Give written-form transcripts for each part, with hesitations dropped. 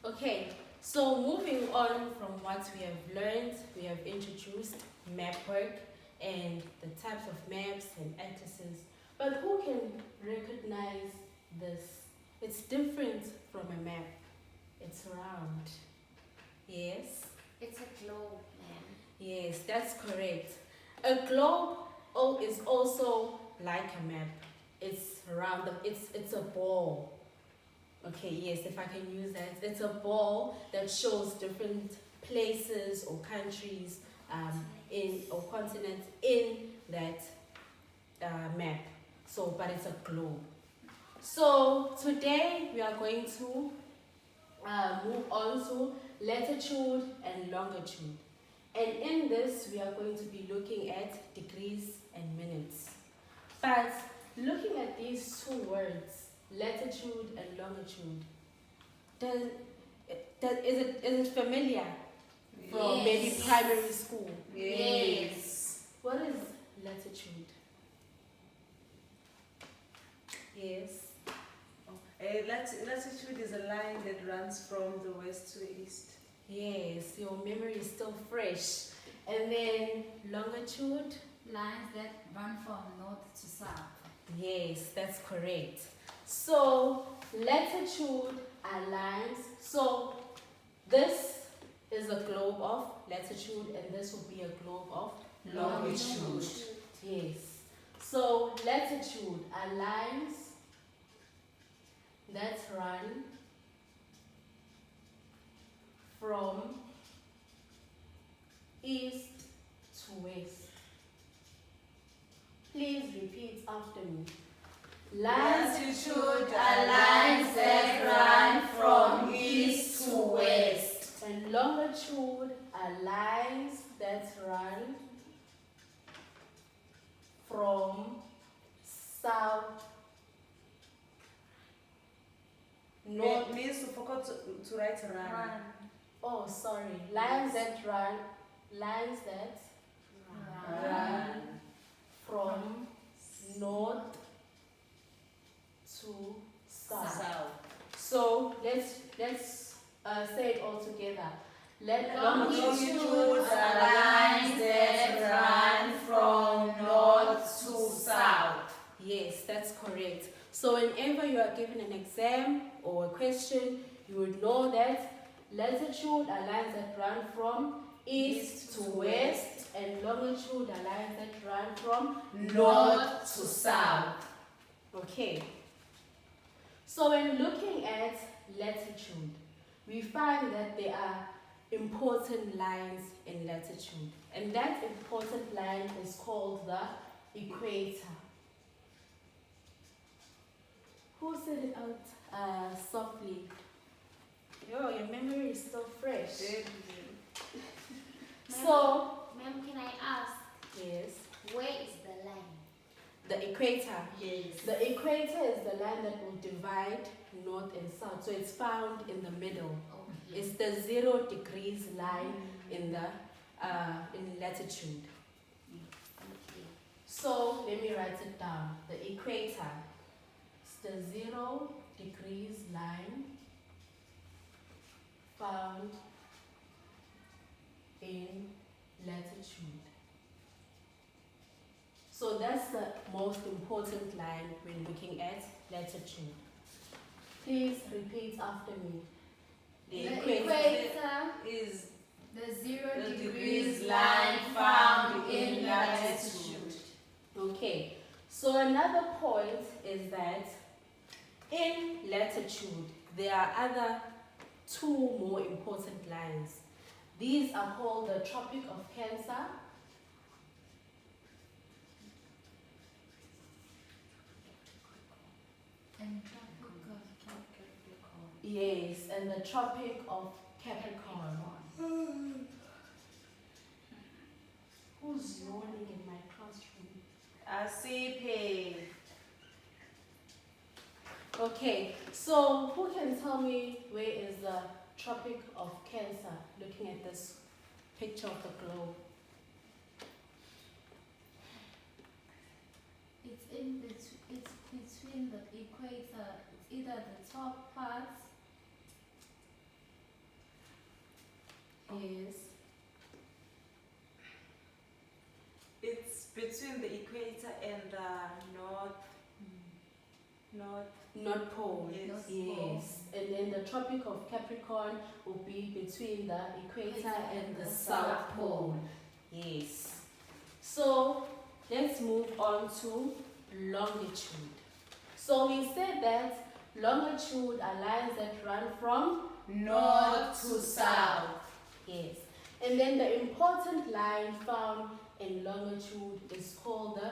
Okay, so moving on from what we have learned, we have introduced map work and the types of maps and atlases. But who can recognize this? It's different from a map. It's round. Yes? It's a globe, ma'am. Yes, that's correct. A globe is also like a map. It's round. It's a ball. Okay, yes, if I can use that. It's a ball that shows different places or countries or continents in that map. So, but it's a globe. So today we are going to move on to latitude and longitude. And in this we are going to be looking at degrees and minutes. But looking at these two words, latitude and longitude, is it familiar from maybe primary school? Yes. What is latitude? Yes. Latitude is a line that runs from the west to the east. Yes, your memory is still fresh. And then longitude? Lines that run from north to south. Yes, that's correct. So latitude are lines. So this is a globe of latitude and this will be a globe of longitude. Yes. So latitude are lines that run from east to west. Please repeat after me. Latitude are lines that run from east to west. And longitude are lines that run from south, north. Means you forgot to write run. Oh, sorry. Lines that run from north to south. So let's say it all together. Longitude are lines that run from north to south. Yes, that's correct. So whenever you are given an exam or a question, you would know that latitude are lines that run from east to west, and longitude are lines that run from north to south. Okay. So when looking at latitude, we find that there are important lines in latitude. And that important line is called the equator. Who said it out softly? Yo, your memory is still fresh. So, Ma'am, can I ask, yes. where is the line? The equator. Yes. The equator is the line that will divide north and south. So it's found in the middle. Okay. It's the 0 degrees line in the in latitude. Okay. So let me write it down. The equator is the 0 degrees line found in latitude. So that's the most important line when looking at latitude. Please repeat after me. The equator is the 0 the degrees line found in latitude. Okay, so another point is that in latitude there are other two more important lines. These are called the Tropic of Cancer And yes, and the Tropic of Capricorn. Who's yawning in my classroom? Asipe. Okay, so who can tell me where is the Tropic of Cancer? Looking at this picture of the globe. It's between the equator. It's either the top part between the equator and the North Pole. Yes. North Yes. And then the Tropic of Capricorn will be between the equator and the South Pole. Yes. So let's move on to longitude. So we said that longitude are lines that run from north to south. yes. And then the important line found in longitude is called the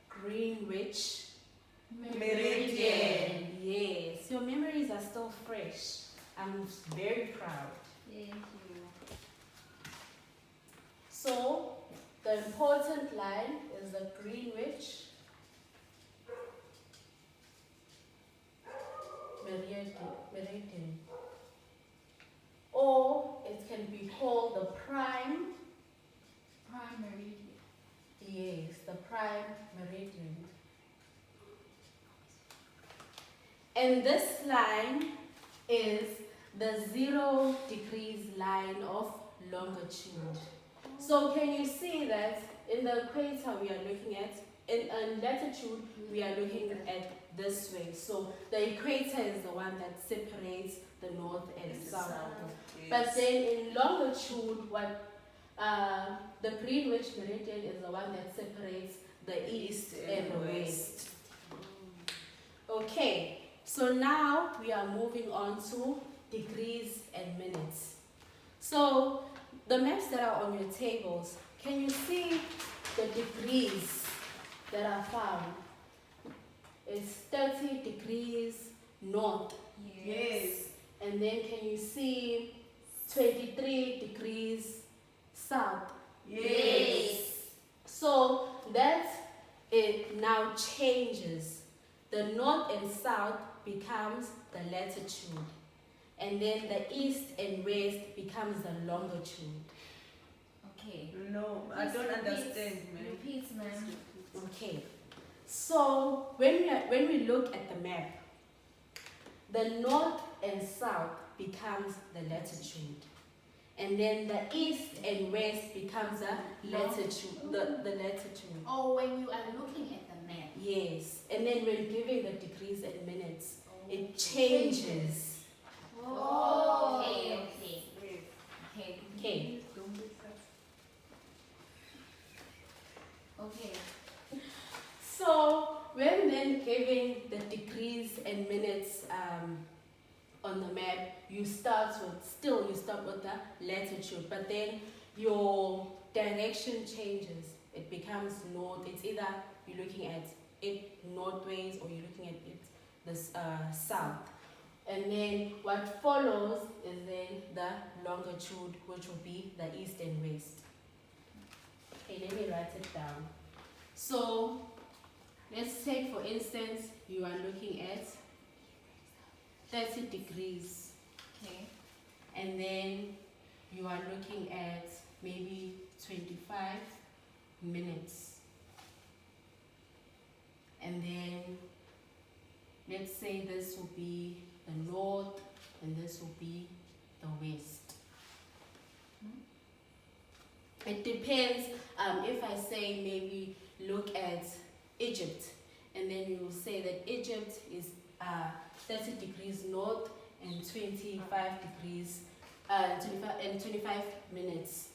Greenwich Meridian. Yes. Your memories are still fresh. I'm very proud. Thank you. So the important line is the Greenwich Meridian. Or it can be called the prime. Meridian. Yes, the prime meridian. And this line is the 0 degrees line of longitude. So can you see that in the equator we are looking at, in latitude we are looking at this way. So the equator is the one that separates the north and south. But then in longitude, the Greenwich Meridian is the one that separates the east and the west. Okay, so now we are moving on to degrees and minutes. So the maps that are on your tables, can you see the degrees that are found? It's 30 degrees north. Yes. And then can you see 23 degrees south? Yes. So that it now changes. The north and south becomes the latitude. And then the east and west becomes the longitude. Okay. No, I don't understand, man. Repeat, ma'am. Okay. So when we look at the map, the north and south becomes the latitude. And then the east and west becomes the latitude. The latitude. Oh, when you are looking at the map. Yes. And then when giving the degrees and minutes, it changes. Oh, okay. Okay. Okay. So when then giving the degrees and minutes on the map, you start with the latitude, but then your direction changes. It becomes north. It's either you're looking at it northways or you're looking at it this south. And then what follows is then the longitude, which will be the east and west. Okay, let me write it down. So let's take, for instance, you are looking at 30 degrees. Okay. And then you are looking at maybe 25 minutes. And then let's say this will be the north and this will be the west. It depends. If I say maybe look at Egypt, and then you will say that Egypt is 30 degrees north and 25 degrees, 25 minutes.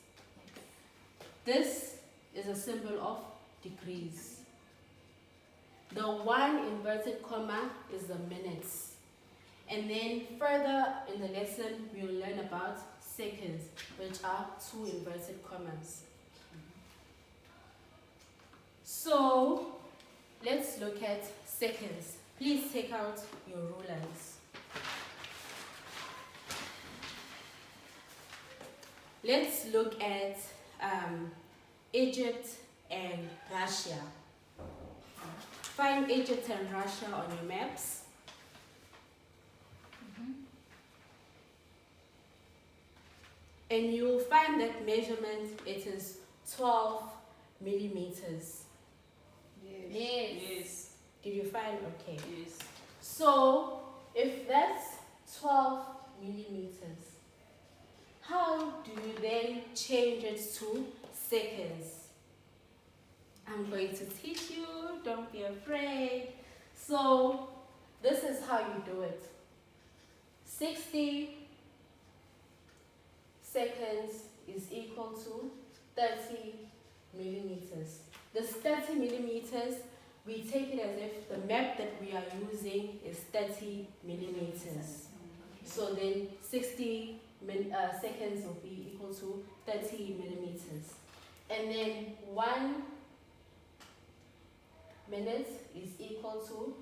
This is a symbol of degrees. The one inverted comma is the minutes. And then further in the lesson, we will learn about seconds, which are 2 inverted commas. So let's look at seconds. Please take out your rulers. Let's look at Egypt and Russia. Find Egypt and Russia on your maps. And you'll find that measurement, it is 12 millimeters. Yes. Did you find? Okay. Yes. So if that's 12 millimeters, how do you then change it to seconds? I'm going to teach you, don't be afraid. So this is how you do it. 60 seconds is equal to 30 millimeters. This 30 millimeters, we take it as if the map that we are using is 30 millimeters. So then 60 seconds will be equal to 30 millimeters. And then 1 minute is equal to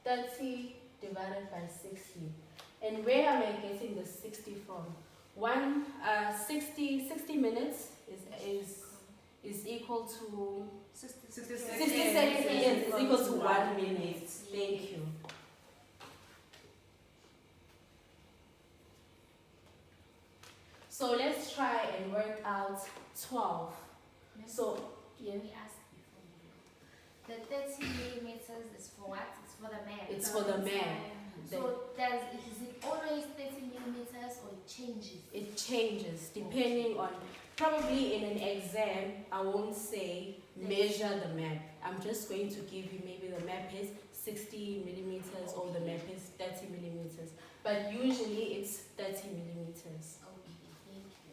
30 divided by 60. And where am I getting the 60 from? 60 minutes is equal to 60 seconds is equal to 1 minute. Thank you. So let's try and work out 12. So, yeah. Let me ask before you do. The 30 millimeters is for what? It's for the map. It's for the map. So is it always 30 millimeters or it changes? It changes depending on, probably in an exam, I won't say measure the map. I'm just going to give you maybe the map is 60 millimeters or the map is 30 millimeters. But usually it's 30 millimeters. Okay, thank you.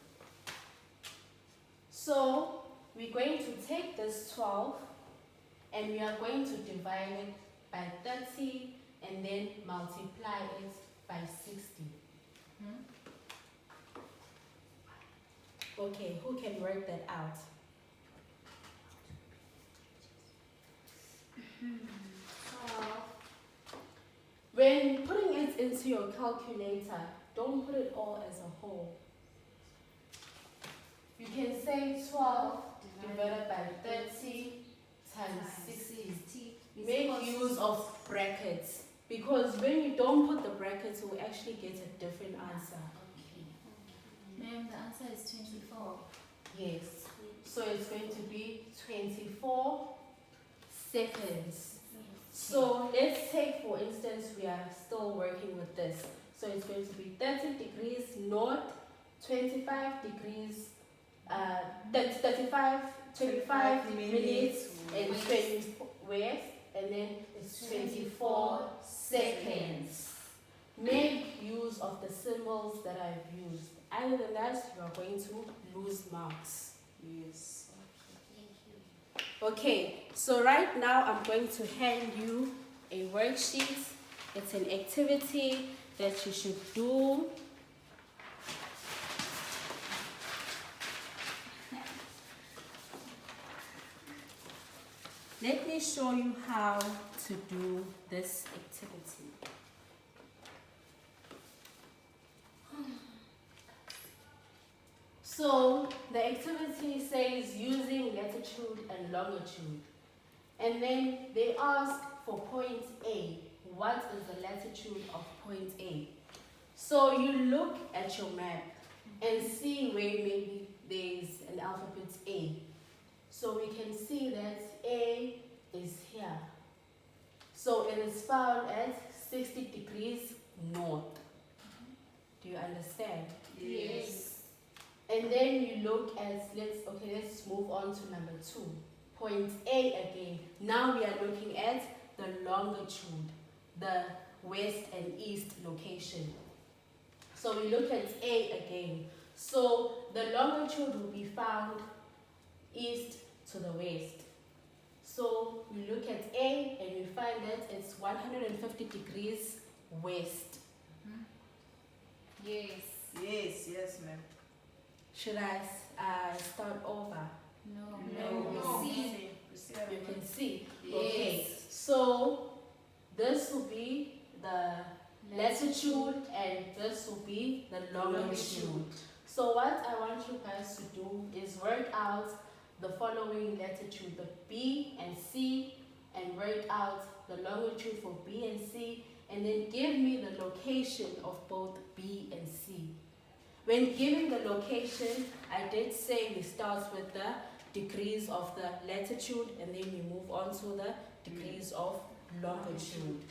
So we're going to take this 12 and we are going to divide it by 30 and then multiply it by 60. Okay, who can work that out? 12. When putting it into your calculator, don't put it all as a whole. You can say 12 divided by 30 times 60. Make use of brackets, because when you don't put the brackets, you will actually get a different answer. Okay. Ma'am, the answer is 24. Yes. So it's going to be 24 seconds. So let's take, for instance, we are still working with this. So it's going to be 30 degrees north, 25 degrees, 25 minutes and 20 west, and then it's 24 seconds. Make use of the symbols that I've used. Other than that, you are going to lose marks. Yes. Okay, thank you. Okay, so right now I'm going to hand you a worksheet. It's an activity that you should do. Let me show you how to do this activity. So the activity says using latitude and longitude. And then they ask for point A. What is the latitude of point A? So you look at your map and see where maybe there's an alphabet A. So we can see that A is here. So it is found at 60 degrees north. Do you understand? Yes. And then you look at, let's move on to number 2. Point A again. Now we are looking at the longitude, the west and east location. So we look at A again. So the longitude will be found east to the west. So we look at A and we find that it's 150 degrees west. Yes. Yes, ma'am. Should I start over? No. See. You can see. Yes. Okay. So this will be the latitude and this will be the longitude. So what I want you guys to do is work out the following latitude, the B and C, and work out the longitude for B and C, and then give me the location of both B and C. When giving the location, I did say we start with the degrees of the latitude and then we move on to the degrees of longitude.